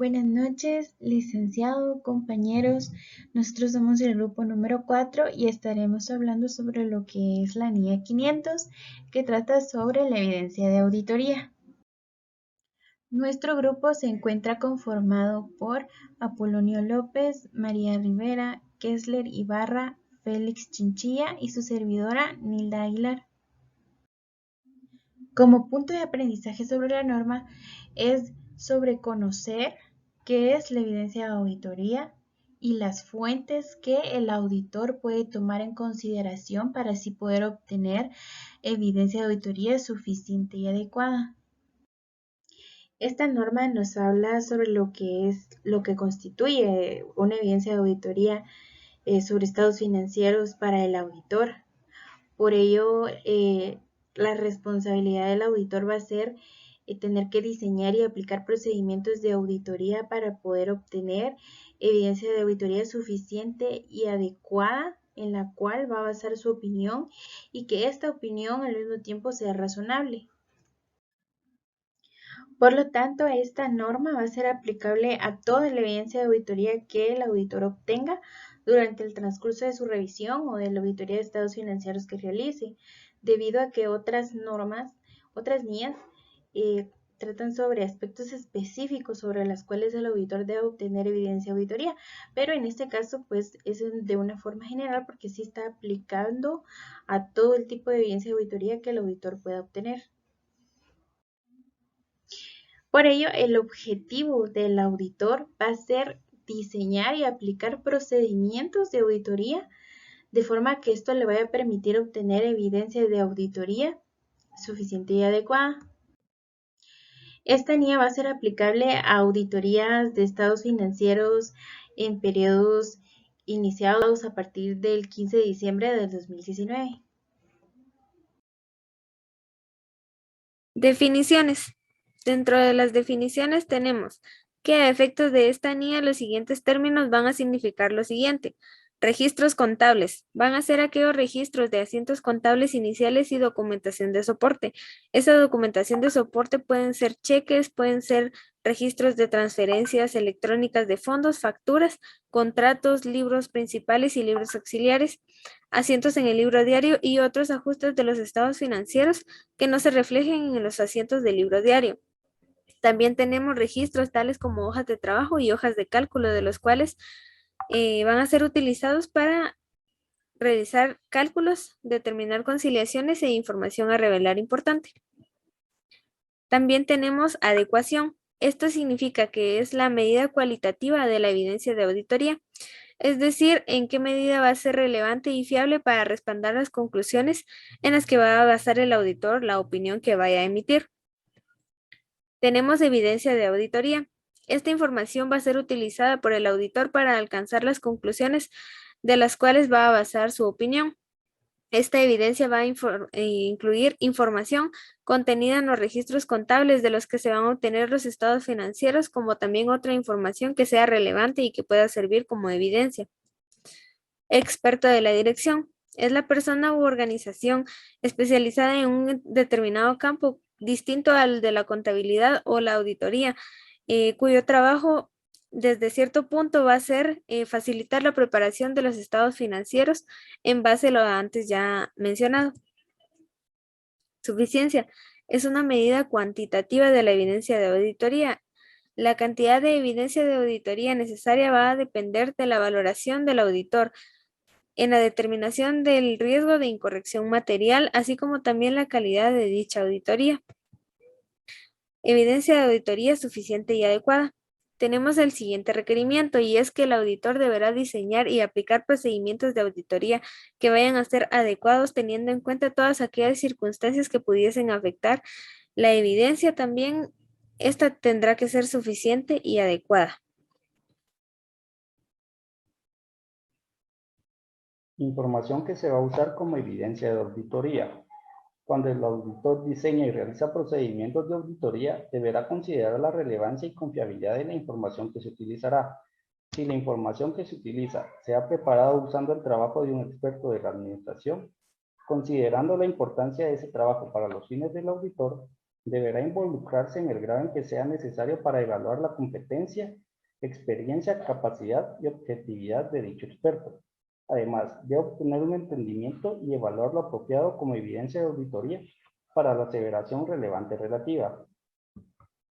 buenas noches, licenciado, compañeros. Nosotros somos el grupo número 4 y estaremos hablando sobre lo que es la NIA 500, que trata sobre la evidencia de auditoría. Nuestro grupo se encuentra conformado por Apolonio López, María Rivera, Kessler Ibarra, Félix Chinchilla y su servidora Nilda Aguilar. Como punto de aprendizaje sobre la norma es sobre conocer qué es la evidencia de auditoría y las fuentes que el auditor puede tomar en consideración para así poder obtener evidencia de auditoría suficiente y adecuada. Esta norma nos habla sobre lo que constituye una evidencia de auditoría sobre estados financieros para el auditor. Por ello, la responsabilidad del auditor va a ser tener que diseñar y aplicar procedimientos de auditoría para poder obtener evidencia de auditoría suficiente y adecuada en la cual va a basar su opinión y que esta opinión al mismo tiempo sea razonable. Por lo tanto, esta norma va a ser aplicable a toda la evidencia de auditoría que el auditor obtenga durante el transcurso de su revisión o de la auditoría de estados financieros que realice, debido a que otras normas, otras NIAs, tratan sobre aspectos específicos sobre las cuales el auditor debe obtener evidencia de auditoría, pero en este caso pues es de una forma general porque sí está aplicando a todo el tipo de evidencia de auditoría que el auditor pueda obtener. Por ello, el objetivo del auditor va a ser diseñar y aplicar procedimientos de auditoría de forma que esto le vaya a permitir obtener evidencia de auditoría suficiente y adecuada. Esta NIA va a ser aplicable a auditorías de estados financieros en periodos iniciados a partir del 15 de diciembre del 2019. Definiciones. Dentro de las definiciones tenemos que a efectos de esta NIA los siguientes términos van a significar lo siguiente. Registros contables. Van a ser aquellos registros de asientos contables iniciales y documentación de soporte. Esa documentación de soporte pueden ser cheques, pueden ser registros de transferencias electrónicas de fondos, facturas, contratos, libros principales y libros auxiliares, asientos en el libro diario y otros ajustes de los estados financieros que no se reflejen en los asientos del libro diario. También tenemos registros tales como hojas de trabajo y hojas de cálculo, de los cuales van a ser utilizados para realizar cálculos, determinar conciliaciones e información a revelar importante. También tenemos adecuación. Esto significa que es la medida cualitativa de la evidencia de auditoría, es decir, en qué medida va a ser relevante y fiable para respaldar las conclusiones en las que va a basar el auditor la opinión que vaya a emitir. Tenemos evidencia de auditoría. Esta información va a ser utilizada por el auditor para alcanzar las conclusiones de las cuales va a basar su opinión. Esta evidencia va a incluir información contenida en los registros contables de los que se van a obtener los estados financieros, como también otra información que sea relevante y que pueda servir como evidencia. Experto de la dirección. Es la persona u organización especializada en un determinado campo distinto al de la contabilidad o la auditoría, cuyo trabajo desde cierto punto va a ser facilitar la preparación de los estados financieros en base a lo antes ya mencionado. Suficiencia. Es una medida cuantitativa de la evidencia de auditoría. La cantidad de evidencia de auditoría necesaria va a depender de la valoración del auditor en la determinación del riesgo de incorrección material, así como también la calidad de dicha auditoría. Evidencia de auditoría suficiente y adecuada. Tenemos el siguiente requerimiento y es que el auditor deberá diseñar y aplicar procedimientos de auditoría que vayan a ser adecuados teniendo en cuenta todas aquellas circunstancias que pudiesen afectar la evidencia. También esta tendrá que ser suficiente y adecuada. Información que se va a usar como evidencia de auditoría. Cuando el auditor diseña y realiza procedimientos de auditoría, deberá considerar la relevancia y confiabilidad de la información que se utilizará. Si la información que se utiliza se ha preparado usando el trabajo de un experto de la administración, considerando la importancia de ese trabajo para los fines del auditor, Deberá involucrarse en el grado en que sea necesario para evaluar la competencia, experiencia, capacidad y objetividad de dicho experto, además de obtener un entendimiento y evaluar lo apropiado como evidencia de auditoría para la aseveración relevante relativa.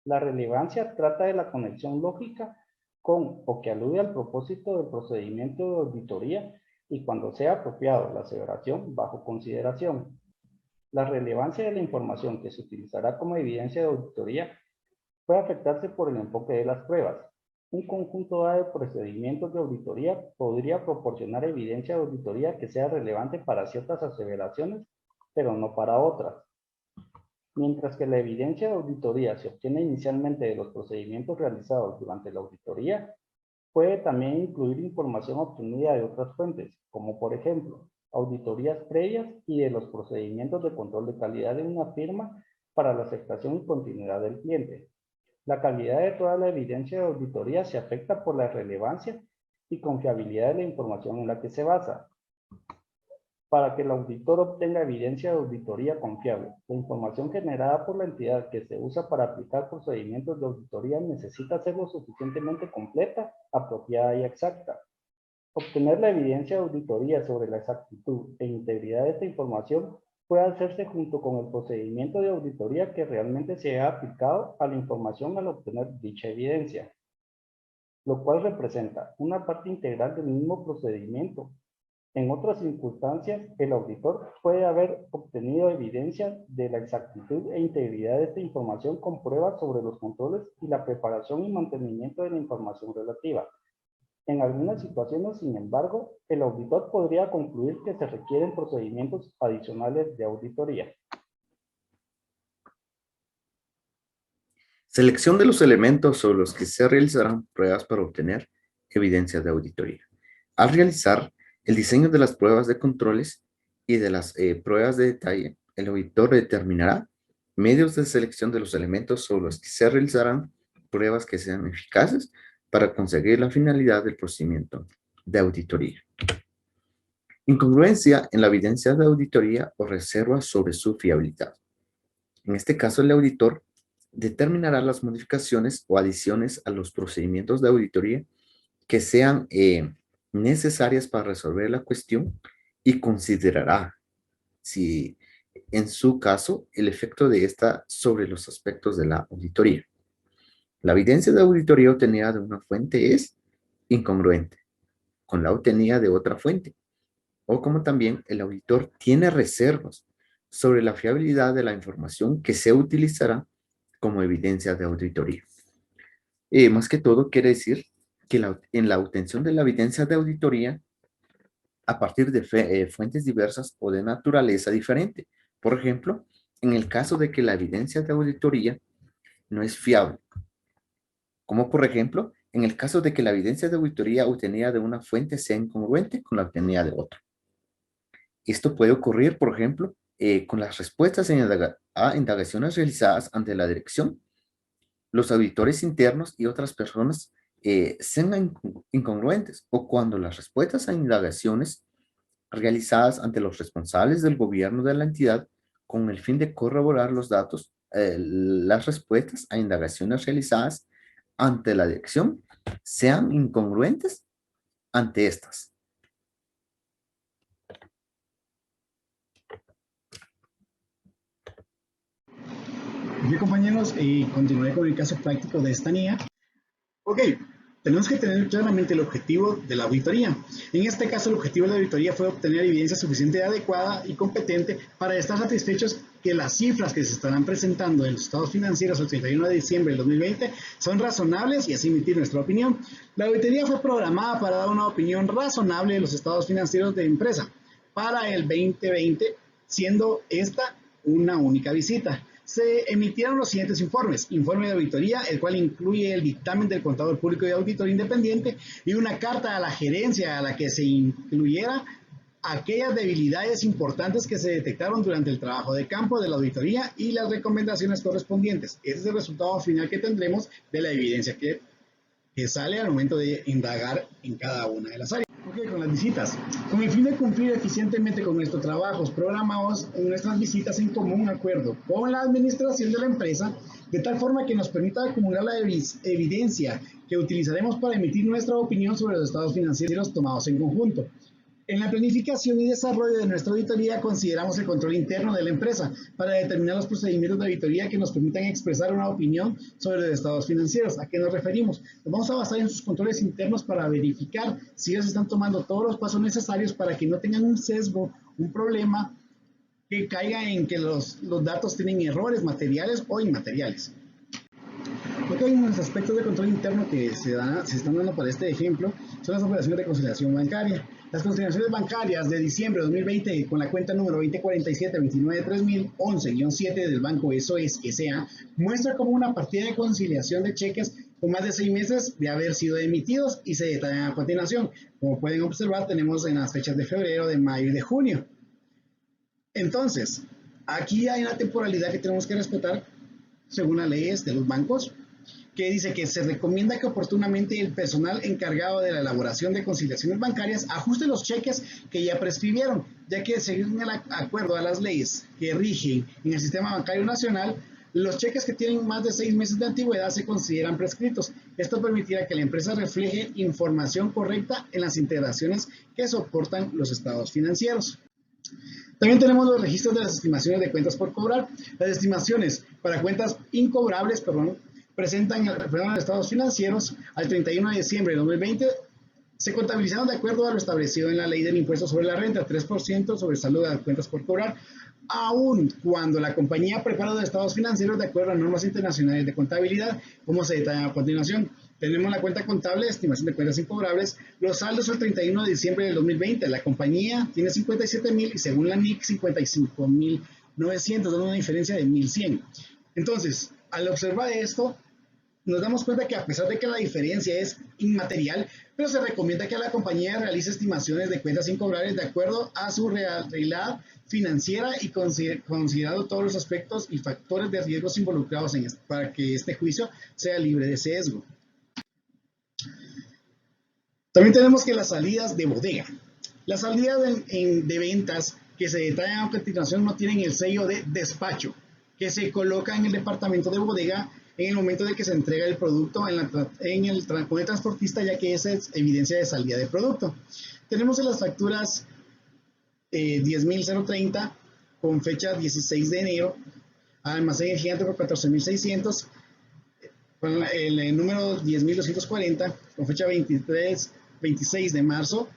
La relevancia trata de la conexión lógica con o que alude al propósito del procedimiento de auditoría y cuando sea apropiado la aseveración bajo consideración. La relevancia de la información que se utilizará como evidencia de auditoría puede afectarse por el enfoque de las pruebas. Un conjunto dado de procedimientos de auditoría podría proporcionar evidencia de auditoría que sea relevante para ciertas aseveraciones, pero no para otras. Mientras que la evidencia de auditoría se obtiene inicialmente de los procedimientos realizados durante la auditoría, puede también incluir información obtenida de otras fuentes, como por ejemplo, auditorías previas y de los procedimientos de control de calidad de una firma para la aceptación y continuidad del cliente. La calidad de toda la evidencia de auditoría se afecta por la relevancia y confiabilidad de la información en la que se basa. Para que el auditor obtenga evidencia de auditoría confiable, la información generada por la entidad que se usa para aplicar procedimientos de auditoría necesita ser lo suficientemente completa, apropiada y exacta. Obtener la evidencia de auditoría sobre la exactitud e integridad de esta información puede hacerse junto con el procedimiento de auditoría que realmente se ha aplicado a la información al obtener dicha evidencia, lo cual representa una parte integral del mismo procedimiento. En otras circunstancias, el auditor puede haber obtenido evidencia de la exactitud e integridad de esta información con pruebas sobre los controles y la preparación y mantenimiento de la información relativa. En algunas situaciones, sin embargo, el auditor podría concluir que se requieren procedimientos adicionales de auditoría. Selección de los elementos sobre los que se realizarán pruebas para obtener evidencia de auditoría. Al realizar el diseño de las pruebas de controles y de las pruebas de detalle, el auditor determinará medios de selección de los elementos sobre los que se realizarán pruebas que sean eficaces para conseguir la finalidad del procedimiento de auditoría. Incongruencia en la evidencia de auditoría o reserva sobre su fiabilidad. En este caso, el auditor determinará las modificaciones o adiciones a los procedimientos de auditoría que sean necesarias para resolver la cuestión y considerará, si en su caso, el efecto de esta sobre los aspectos de la auditoría. La evidencia de auditoría obtenida de una fuente es incongruente con la obtenida de otra fuente, o como también el auditor tiene reservas sobre la fiabilidad de la información que se utilizará como evidencia de auditoría. Más que todo quiere decir que en la obtención de la evidencia de auditoría a partir de fuentes diversas o de naturaleza diferente. Por ejemplo, en el caso de que la evidencia de auditoría no es fiable, como por ejemplo, en el caso de que la evidencia de auditoría obtenida de una fuente sea incongruente con la obtenida de otra. Esto puede ocurrir, por ejemplo, con las respuestas a indagaciones realizadas ante la dirección, los auditores internos y otras personas sean incongruentes, o cuando las respuestas a indagaciones realizadas ante los responsables del gobierno de la entidad con el fin de corroborar los datos, las respuestas a indagaciones realizadas ante la dirección sean incongruentes ante estas. Bien, compañeros, continuaré con el caso práctico de esta niña. Ok, tenemos que tener claramente el objetivo de la auditoría. En este caso, el objetivo de la auditoría fue obtener evidencia suficiente, adecuada y competente para estar satisfechos que las cifras que se estarán presentando en los estados financieros el 31 de diciembre del 2020 son razonables y así emitir nuestra opinión. La auditoría fue programada para dar una opinión razonable de los estados financieros de empresa para el 2020, siendo esta una única visita. Se emitieron los siguientes informes. Informe de auditoría, el cual incluye el dictamen del contador público y auditor independiente y una carta a la gerencia a la que se incluyera aquellas debilidades importantes que se detectaron durante el trabajo de campo de la auditoría y las recomendaciones correspondientes. Ese es el resultado final que tendremos de la evidencia que sale al momento de indagar en cada una de las áreas. Ok, con las visitas. Con el fin de cumplir eficientemente con nuestros trabajos, programamos en nuestras visitas en común acuerdo con la administración de la empresa, de tal forma que nos permita acumular la evidencia que utilizaremos para emitir nuestra opinión sobre los estados financieros tomados en conjunto. En la planificación y desarrollo de nuestra auditoría consideramos el control interno de la empresa para determinar los procedimientos de auditoría que nos permitan expresar una opinión sobre los estados financieros. ¿A qué nos referimos? Nos vamos a basar en sus controles internos para verificar si ellos están tomando todos los pasos necesarios para que no tengan un sesgo, un problema que caiga en que los datos tienen errores materiales o inmateriales. Porque hay unos aspectos de control interno que se están dando para este ejemplo, son las operaciones de conciliación bancaria. Las conciliaciones bancarias de diciembre de 2020 con la cuenta número 2047-293011-7 del Banco SOS S.A. muestra como una partida de conciliación de cheques con más de 6 meses de haber sido emitidos y se detallan a continuación. Como pueden observar, tenemos en las fechas de febrero, de mayo y de junio. Entonces, aquí hay una temporalidad que tenemos que respetar según las leyes de los bancos, que dice que se recomienda que oportunamente el personal encargado de la elaboración de conciliaciones bancarias ajuste los cheques que ya prescribieron, ya que según el acuerdo a las leyes que rigen en el sistema bancario nacional, los cheques que tienen más de 6 meses de antigüedad se consideran prescritos. Esto permitirá que la empresa refleje información correcta en las integraciones que soportan los estados financieros. También tenemos los registros de las estimaciones de cuentas por cobrar. Las estimaciones para cuentas incobrables, presentan los estados financieros al 31 de diciembre de 2020. Se contabilizaron de acuerdo a lo establecido en la ley del impuesto sobre la renta, 3% sobre el saldo de las cuentas por cobrar, aun cuando la compañía prepara los estados financieros de acuerdo a normas internacionales de contabilidad, como se detalla a continuación. Tenemos la cuenta contable de estimación de cuentas incobrables, los saldos al 31 de diciembre del 2020. La compañía tiene 57,000 y según la NIC 55,900, dando una diferencia de 1,100. Entonces, al observar esto, nos damos cuenta que a pesar de que la diferencia es inmaterial, pero se recomienda que la compañía realice estimaciones de cuentas incobrables de acuerdo a su realidad financiera y considerando todos los aspectos y factores de riesgos involucrados en esto, para que este juicio sea libre de sesgo. También tenemos que las salidas de bodega. Las salidas de ventas que se detallan a continuación no tienen el sello de despacho, que se coloca en el departamento de bodega en el momento de que se entrega el producto con el transportista, ya que esa es evidencia de salida de producto. Tenemos en las facturas 10,030 con fecha 16 de enero, almacén El Gigante por 14,600, con el número 10,240 con fecha 26 de marzo,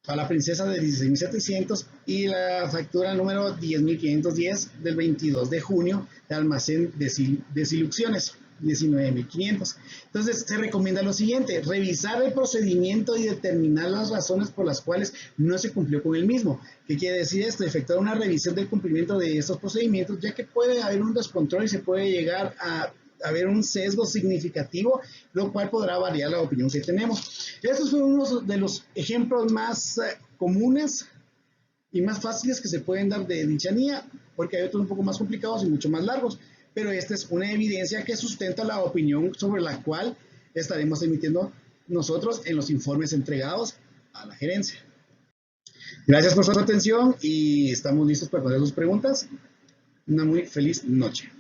a la Princesa de 16,700 y la factura número 10,510 del 22 de junio de almacén de Silucciones, 19,500. Entonces se recomienda lo siguiente: revisar el procedimiento y determinar las razones por las cuales no se cumplió con el mismo. ¿Qué quiere decir esto? Efectuar una revisión del cumplimiento de estos procedimientos, ya que puede haber un descontrol y se puede llegar a haber un sesgo significativo, lo cual podrá variar la opinión que tenemos. Estos son unos de los ejemplos más comunes y más fáciles que se pueden dar de dicha NIA, porque hay otros un poco más complicados y mucho más largos, pero esta es una evidencia que sustenta la opinión sobre la cual estaremos emitiendo nosotros en los informes entregados a la gerencia. Gracias por su atención y estamos listos para responder sus preguntas. Una muy feliz noche.